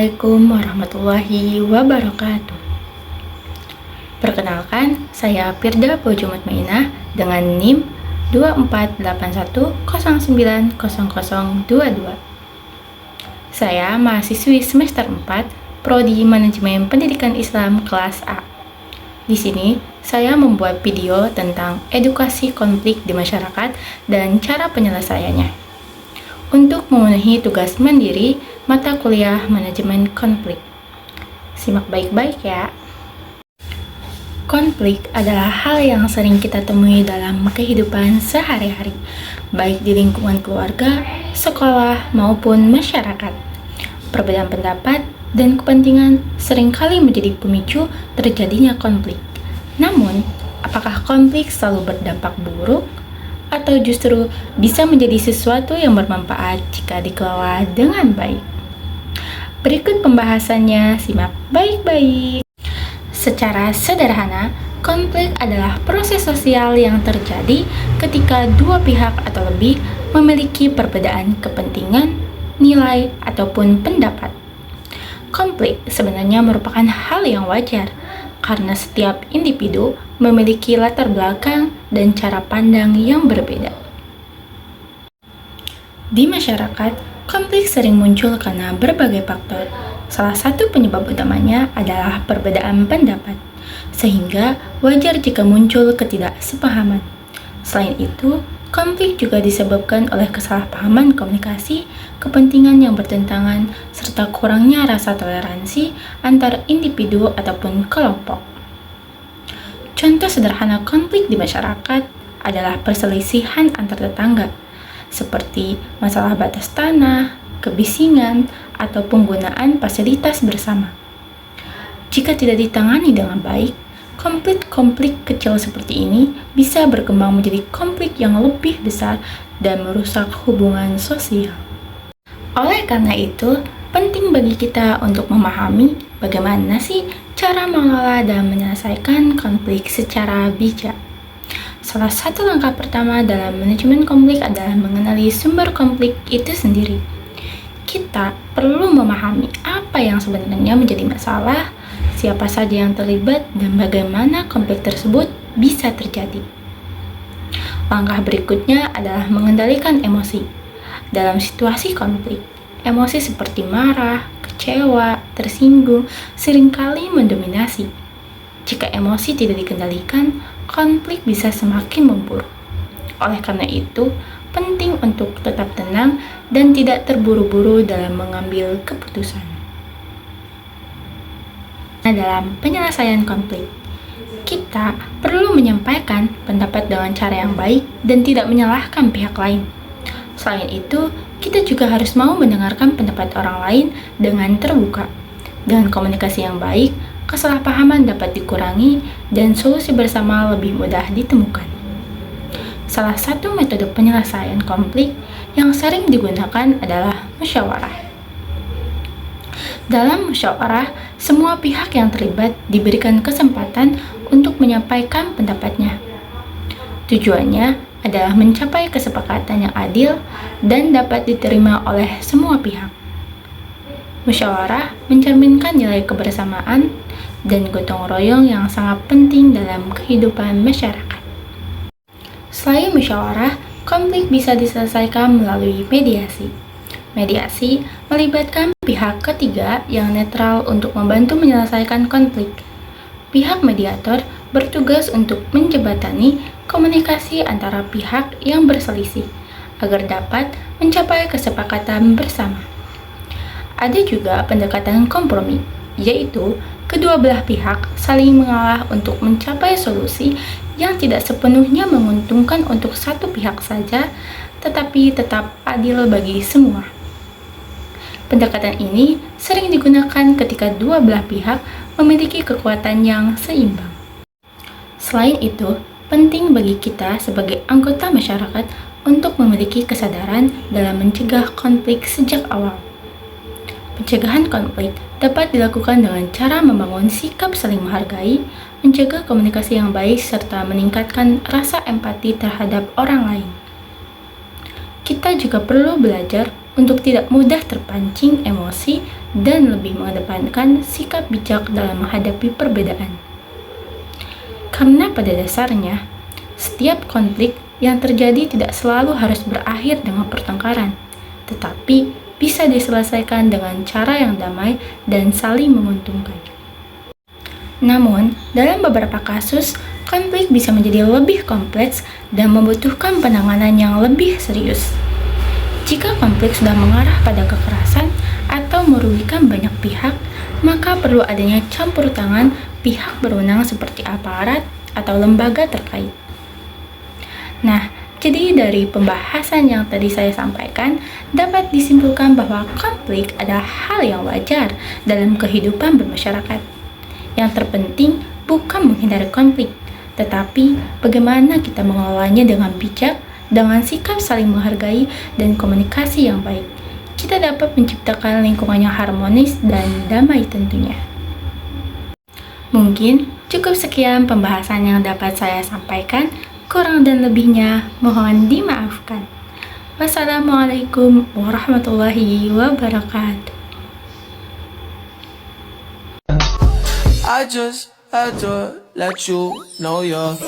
Assalamualaikum warahmatullahi wabarakatuh. Perkenalkan, saya Firda Puju Mutmainah dengan NIM 2481090022. Saya mahasiswi semester 4, Prodi Manajemen Pendidikan Islam kelas A. Di sini, saya membuat video tentang edukasi konflik di masyarakat dan cara penyelesaiannya untuk memenuhi tugas mandiri mata kuliah manajemen konflik. Simak baik-baik ya. Konflik adalah hal yang sering kita temui dalam kehidupan sehari-hari, baik di lingkungan keluarga, sekolah, maupun masyarakat. Perbedaan pendapat dan kepentingan seringkali menjadi pemicu terjadinya konflik. Namun, apakah konflik selalu berdampak buruk? Atau justru bisa menjadi sesuatu yang bermanfaat jika dikelola dengan baik? Berikut pembahasannya, simak baik-baik. Secara sederhana, konflik adalah proses sosial yang terjadi ketika dua pihak atau lebih memiliki perbedaan kepentingan, nilai, ataupun pendapat. Konflik sebenarnya merupakan hal yang wajar, karena setiap individu memiliki latar belakang dan cara pandang yang berbeda. Di masyarakat, konflik sering muncul karena berbagai faktor. Salah satu penyebab utamanya adalah perbedaan pendapat, sehingga wajar jika muncul ketidaksepahaman. Selain itu, konflik juga disebabkan oleh kesalahpahaman komunikasi, kepentingan yang bertentangan, serta kurangnya rasa toleransi antar individu ataupun kelompok. Contoh sederhana konflik di masyarakat adalah perselisihan antar tetangga, seperti masalah batas tanah, kebisingan, atau penggunaan fasilitas bersama. Jika tidak ditangani dengan baik, konflik kecil seperti ini bisa berkembang menjadi konflik yang lebih besar dan merusak hubungan sosial. Oleh karena itu, penting bagi kita untuk memahami bagaimana sih cara mengelola dan menyelesaikan konflik secara bijak. Salah satu langkah pertama dalam manajemen konflik adalah mengenali sumber konflik itu sendiri. Kita perlu memahami apa yang sebenarnya menjadi masalah, siapa saja yang terlibat, dan bagaimana konflik tersebut bisa terjadi. Langkah berikutnya adalah mengendalikan emosi. Dalam situasi konflik, emosi seperti marah, kecewa, tersinggung seringkali mendominasi. Jika emosi tidak dikendalikan, konflik bisa semakin memburuk. Oleh karena itu, penting untuk tetap tenang dan tidak terburu-buru dalam mengambil keputusan. Dalam penyelesaian konflik, kita perlu menyampaikan pendapat dengan cara yang baik dan tidak menyalahkan pihak lain. Selain itu, kita juga harus mau mendengarkan pendapat orang lain dengan terbuka. Dengan komunikasi yang baik, kesalahpahaman dapat dikurangi dan solusi bersama lebih mudah ditemukan. Salah satu metode penyelesaian konflik yang sering digunakan adalah musyawarah. Dalam musyawarah, semua pihak yang terlibat diberikan kesempatan untuk menyampaikan pendapatnya. Tujuannya adalah mencapai kesepakatan yang adil dan dapat diterima oleh semua pihak. Musyawarah mencerminkan nilai kebersamaan dan gotong royong yang sangat penting dalam kehidupan masyarakat. Selain musyawarah, konflik bisa diselesaikan melalui mediasi. Mediasi melibatkan pihak ketiga yang netral untuk membantu menyelesaikan konflik. Pihak mediator bertugas untuk menjembatani komunikasi antara pihak yang berselisih agar dapat mencapai kesepakatan bersama. Ada juga pendekatan kompromi, yaitu kedua belah pihak saling mengalah untuk mencapai solusi yang tidak sepenuhnya menguntungkan untuk satu pihak saja, tetapi tetap adil bagi semua. Pendekatan ini sering digunakan ketika dua belah pihak memiliki kekuatan yang seimbang. Selain itu, penting bagi kita sebagai anggota masyarakat untuk memiliki kesadaran dalam mencegah konflik sejak awal. Pencegahan konflik dapat dilakukan dengan cara membangun sikap saling menghargai, menjaga komunikasi yang baik, serta meningkatkan rasa empati terhadap orang lain. Kita juga perlu belajar untuk tidak mudah terpancing emosi dan lebih mengedepankan sikap bijak dalam menghadapi perbedaan. Karena pada dasarnya, setiap konflik yang terjadi tidak selalu harus berakhir dengan pertengkaran, tetapi bisa diselesaikan dengan cara yang damai dan saling menguntungkan. Namun, dalam beberapa kasus, konflik bisa menjadi lebih kompleks dan membutuhkan penanganan yang lebih serius. Jika konflik sudah mengarah pada kekerasan atau merugikan banyak pihak, maka perlu adanya campur tangan pihak berwenang seperti aparat atau lembaga terkait. Nah, jadi dari pembahasan yang tadi saya sampaikan, dapat disimpulkan bahwa konflik adalah hal yang wajar dalam kehidupan bermasyarakat. Yang terpenting bukan menghindari konflik, tetapi bagaimana kita mengelolanya dengan bijak, dengan sikap saling menghargai dan komunikasi yang baik. Kita dapat menciptakan lingkungan yang harmonis dan damai tentunya. Mungkin cukup sekian pembahasan yang dapat saya sampaikan. Kurang dan lebihnya mohon dimaafkan. Wassalamualaikum warahmatullahi wabarakatuh. I just had to let you know you're